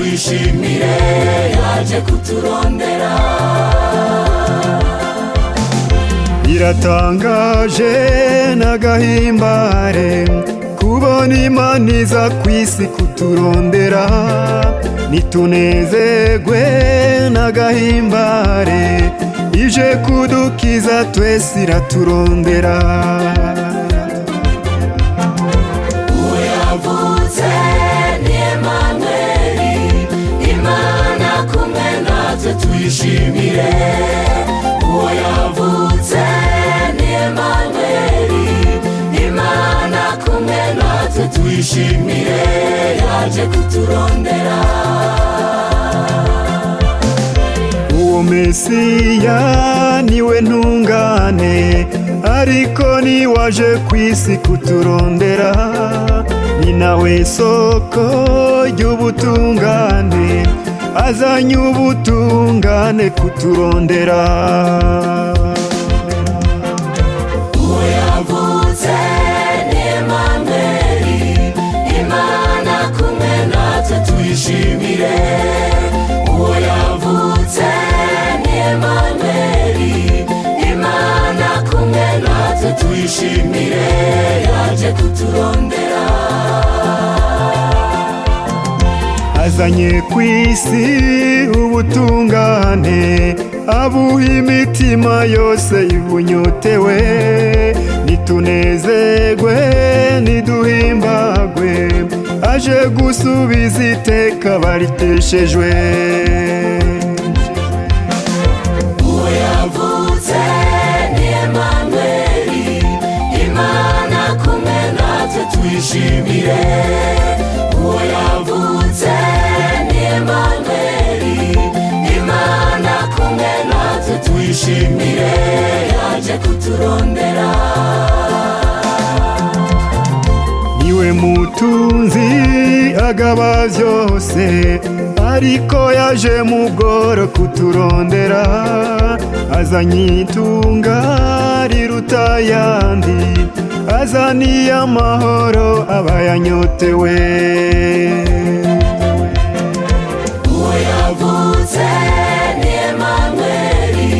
tuyishimire yaje kuturondera. Biratangaje n'agahimbare kubona Imana iza kw'isi kuturondera. Nitunezerwe n'agahimbare ije kudukiza twese iraturondera. Uwo yavutse ni Emanueli, Imana kumwe natwe tuyishimire. Uwo yavutse ni Emanueli, Imana kumwe natwe tuyishimire yaje kuturondera. Uwo Mesiya niwe ntungane ariko niwaje kw'isi kuturondera. Ni nawe soko ry'ubutungane azanye ubutungane kuturondera. Uwo yavutse ni Emanueli, Imana kumwe natwe tuyishimire. Uwo yavutse ni Emanueli, Imana kumwe natwe tuyishimire yaje kuturondera. Azanye kw'isi ubutungane abuha imitima yose ibunyotewe. Nitunezerwe niduhimbagwe aje gusubiza iteka bariteshejwe. Uwo yavutse ni Emanueli, Imana kumwe natwe tuyishimire. Uwo yavutse ni Emanueli, Imana kumwe natwe tuyishimire yaje kuturondera. Niwe mutunzi agaba vyose ariko yaje mugoro kuturondera. Azanye itunga riruta ayandi azaniye amahoro abayanyotewe. Uwo yavutse ni Emanueli,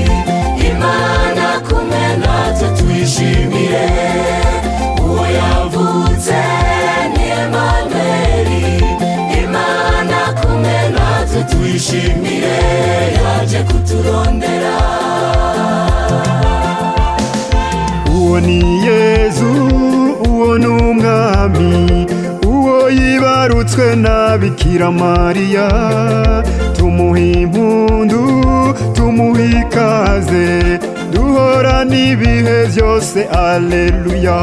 Imana kumwe natwe tuyishimire. Uwo yavutse ni Emanueli, Imana kumwe natwe tuyishimire yaje kuturondera. Uwo ni Yezu, uwo ni umwami, uwo yibarutswe na Bikira Mariya. Tumuha impundu, tumuha ikaze, duhora n'ibihe vyose. Alleluya.